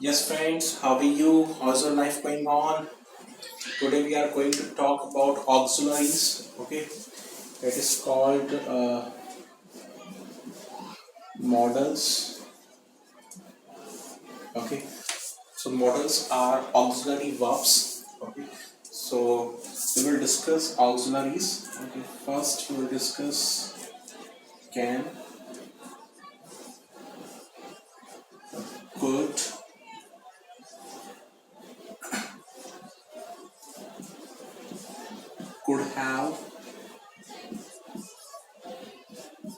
Yes, friends, how are you? How's your life going on? Today we are going to talk about auxiliaries. Okay, it is called models. Okay, so models are auxiliary verbs. Okay, so we will discuss auxiliaries. Okay, first we will discuss can, could, could have,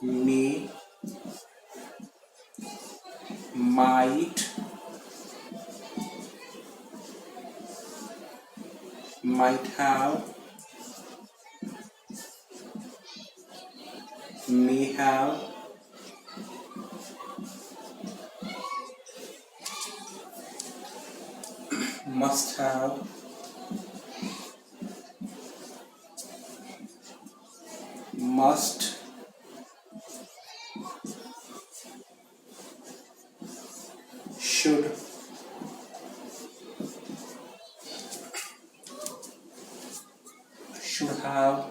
may, might, might have, may have, must have, must, should, should have,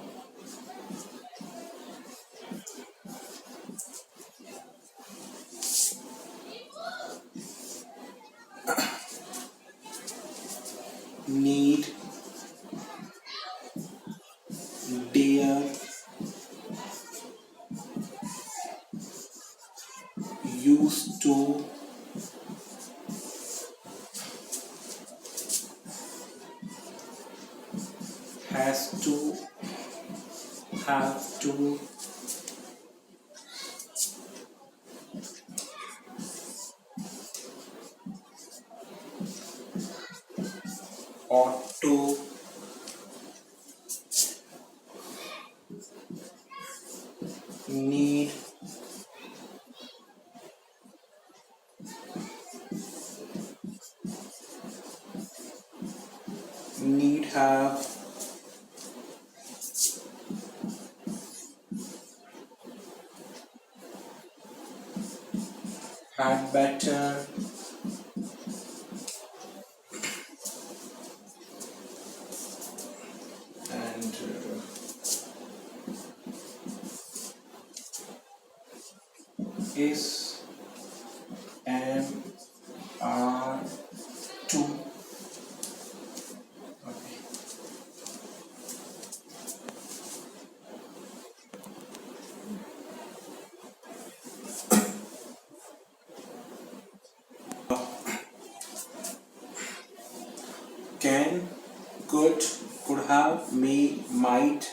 need, dare, used to, has to, have to, ought to, need, need have, had better, and is, am, are, to. Okay. Can, could, could have, may, might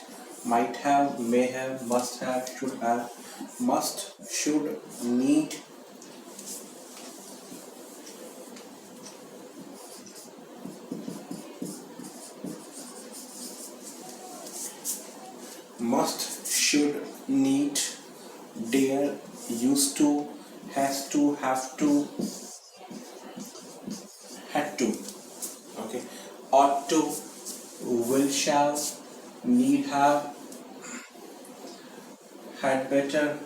have, may have, must have, should have, must, should, need, must, should, need, dare, used to, has to, have to, had to. Okay, ought to, will, shall, need have, had better,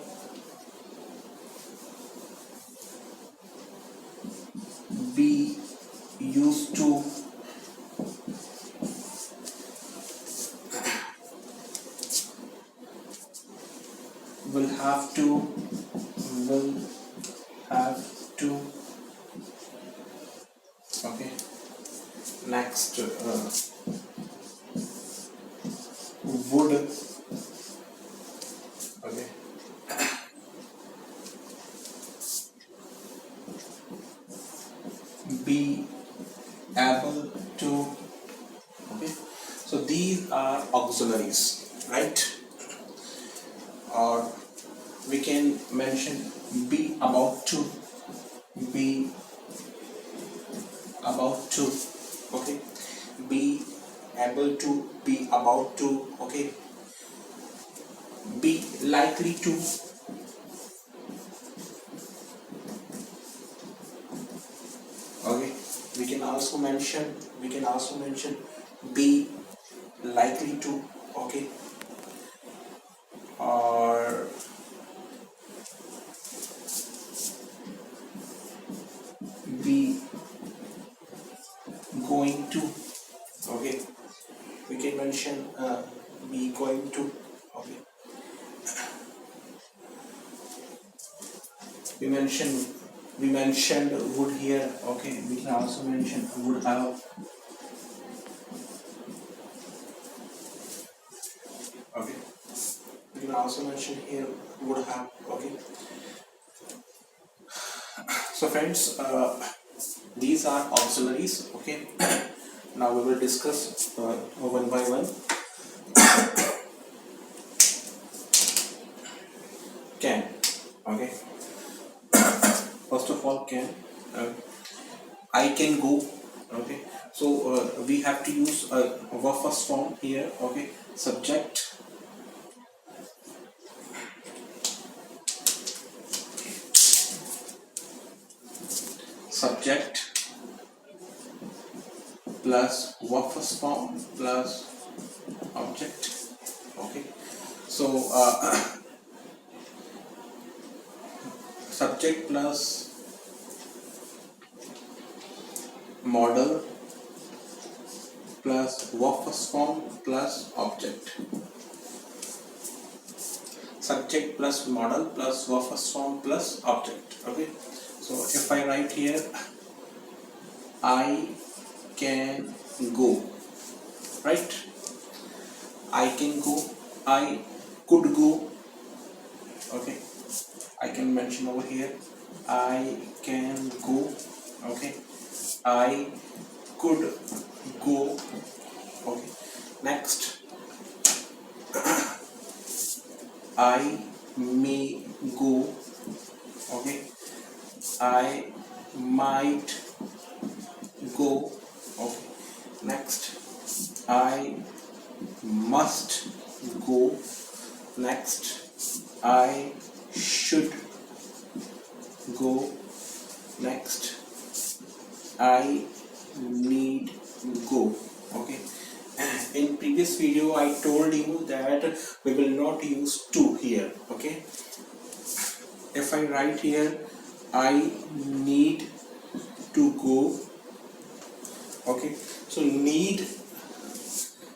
be, used to, will have to, will have to. Okay, next would. Okay, be able to. Okay, so these are auxiliaries, right? Or we can mention be about to, be about to. Okay, be able to, be about to. Okay, be likely to. Okay, we can also mention be likely to. Okay, or be going to. Okay, we can mention be going to. Okay, we mentioned would here. Okay, we can also mention would have. Okay, we can also mention here would have. Okay, so friends, these are auxiliaries. Okay, now we will discuss one by one. Can. Okay, first of all, can. I can go. Okay, so we have to use our first form here. Okay, subject subject plus verb first form plus object. Okay, so subject plus model plus verb first form plus object. Subject plus model plus verb first form plus object. Okay, so if I write here I can go, right? I can go, I could go. Okay, I can mention over here I can go. Okay, I could go. Okay, next I may go. Okay, I might go. Okay, next I must go. Next I should go. Next I need go. Okay, in previous video I told you that we will not use to here. Okay, if I write here I need to go. Okay, so need,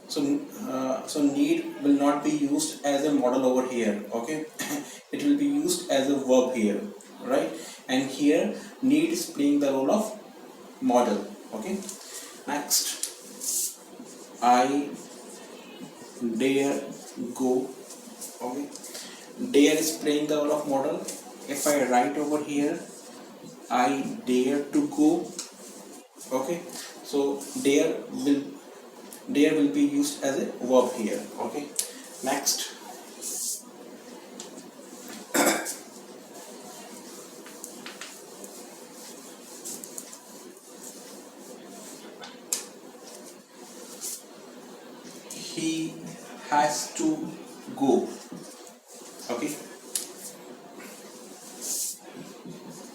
so need will not be used as a model over here. Okay, it will be used as a verb here, right? And here need is playing the role of model. Okay, next I dare go. Okay, dare is playing the role of model. If I write over here I dare to go. Okay, so dare will be used as a verb here. Okay, next he has to go. Okay,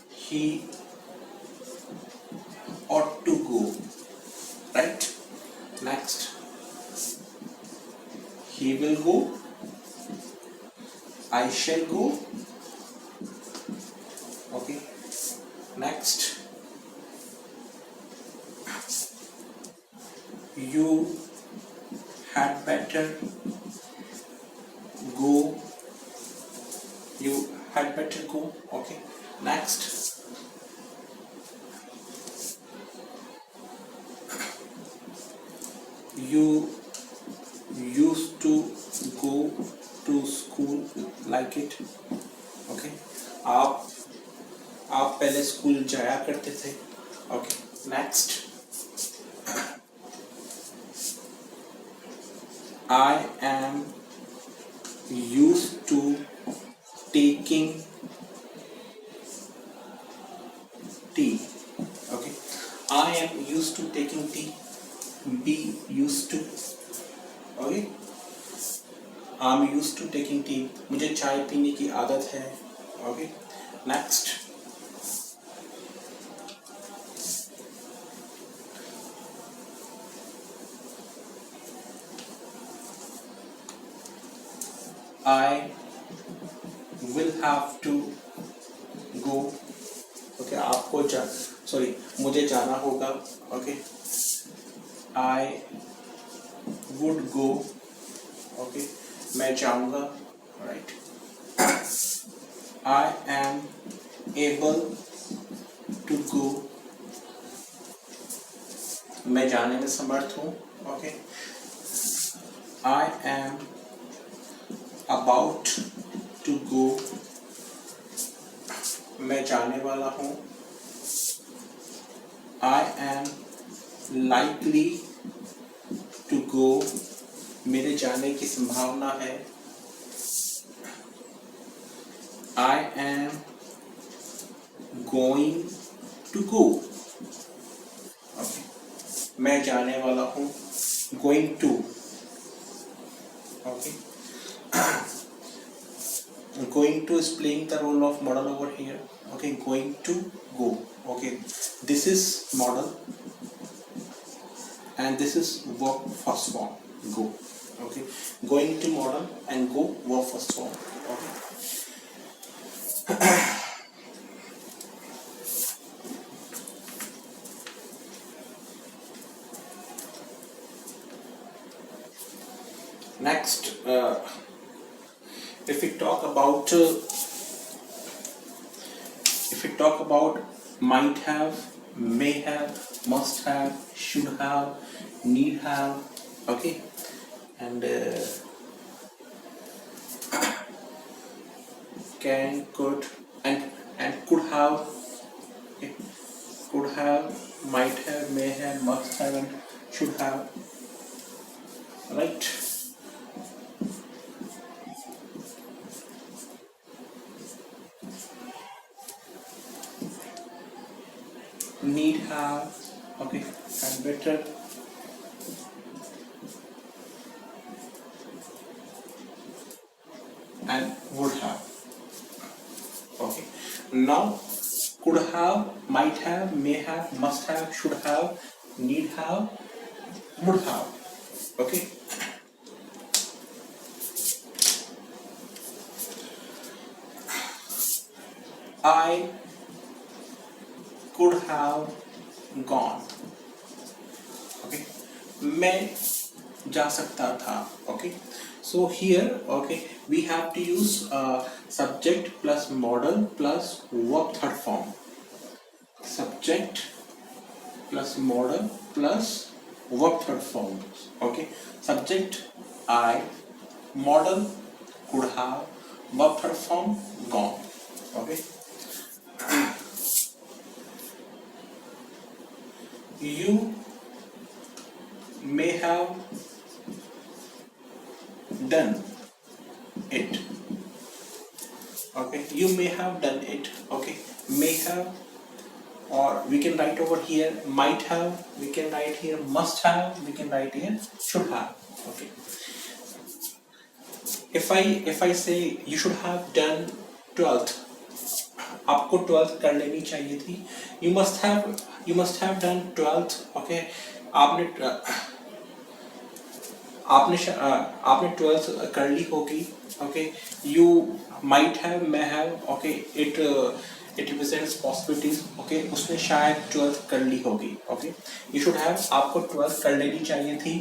he ought to go, right? Next he will go, I shall go. Okay, next you had better go. You had better go. Okay, next you used to go to school like it. Okay, आप पहले school जाया करते थे. Okay, next I am used to taking tea. Okay, I am used to taking tea. Be used to. Okay, I'm used to taking tea. मुझे चाय पीने की आदत है. Okay, next I will have to go. Okay, आपको मुझे जाना होगा. Okay, I would go, okay, मैं जाऊंगा, right. I am able to go, मैं जाने में समर्थ हूँ, okay. I am about to go, मैं जाने वाला हूँ. I am likely to go, मेरे जाने की संभावना है. I am going to go, okay. मैं जाने वाला हूँ, going to, okay. Going to is playing the role of modal over here, okay. Going to go, okay. This is modal and this is verb first form, go, okay. Going to modal and go verb first form, okay. Next, if we talk about might have, may have, must have, should have, need have, okay, and can, could, and could have, okay. Could have, might have, may have, must have, and should have, right. Need have, okay, and better, and would have, okay. Now could have, might have, may have, must have, should have, need have, would have, okay. I could have gone, okay. मैं जा सकता था, okay. So here, okay, we have to use subject plus modal plus verb third form. Subject plus modal plus verb third form, okay. Subject I, modal could have, verb third form gone, okay. You may have done it, okay. You may have done it, okay. May have, or we can write over here might have, we can write here must have, we can write here should have, okay. If I say you should have done 12th, आपको 12th कर लेनी चाहिए थी. You must have done 12th, okay. आपने 12th कर ली होगी, okay. You might have, may have, okay. It represents possibilities, okay. उसने शायद 12th कर ली होगी, okay. You should have, आपको 12th कर लेनी चाहिए थी.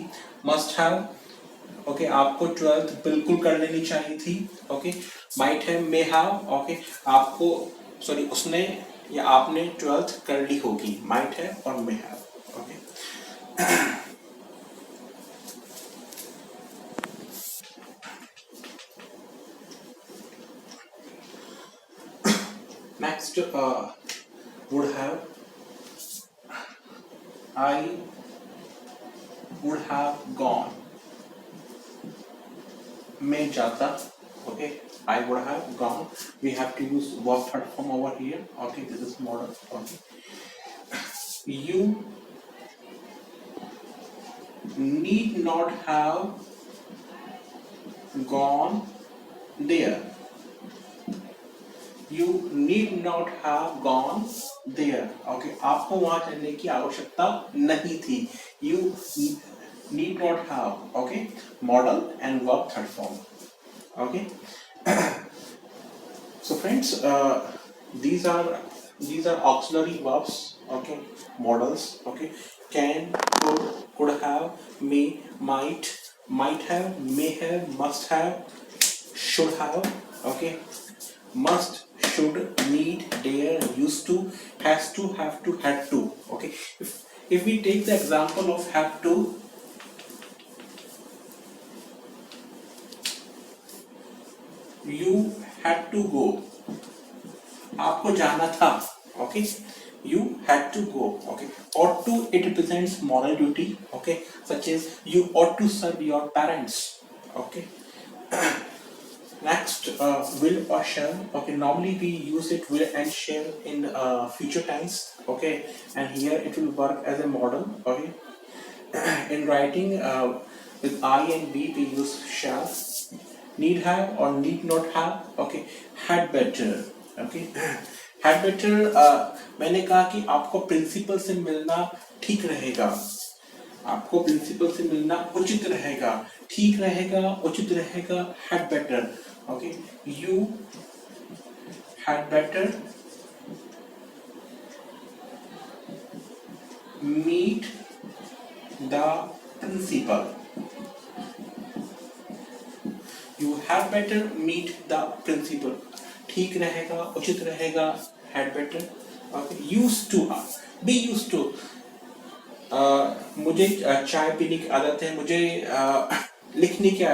Must have, okay, आपको 12th बिल्कुल कर लेनी चाहिए थी, okay. Might have, may have, okay, आपको उसने या आपने 12th कर ली होगी, might have और may have, okay. Next, would have, I would have gone, मैं जाता, okay. I would have gone, we have to use verb third form over here, okay. This is modal, okay. You need not have gone there. You need not have gone there, okay. आपको वहां जाने की आवश्यकता नहीं थी. You need not have, okay. Modal and verb third form, okay. So friends, these are auxiliary verbs, okay, models, okay, can, could have, may, might have, may have, must have, should have, okay, must, should, need, dare, used to, has to, have to, had to, okay. If we take the example of have to, you had to go, आपको जाना था, okay, you had to go, okay. Ought to, it represents moral duty, okay, such as you ought to serve your parents, okay. Next, will or shall, okay, normally we use it will and shall in future tense, okay, and here it will work as a model, okay. In writing, with I and B we use shall, need have or need not have, okay, had better, okay. had better, मैंने कहा कि आपको principal से मिलना ठीक रहेगा, आपको principal से मिलना उचित रहेगा, ठीक रहेगा, उचित रहेगा, had better, okay. You had better meet the principal, you had better meet the principal, ठीक रहेगा, उचित रहेगा, had better, okay. Used to, be used to, मुझे चाय पीने की आदत है, लिखने की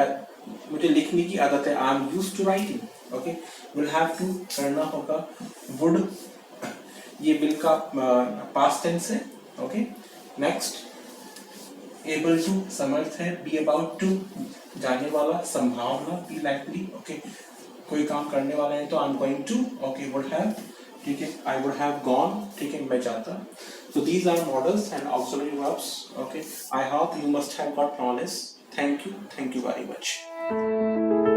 मुझे लिखने की आदत है, I am used to writing, okay. Will have to करना होगा, वुड, ये विल का पास्ट टेंस है, ओके. नेक्स्ट, एबल टू समर्थ है, बी अबाउट टू जाने वाला, संभावना, बी लाइकली, ओके. कोई काम करने वाला है तो I am going to, okay. Would have, ठीक है, आई वुड हैव गॉन, ठीक है, मैं जाता. So these are models and auxiliary verbs, okay. I hope you must have got knowledge. Thank you very much.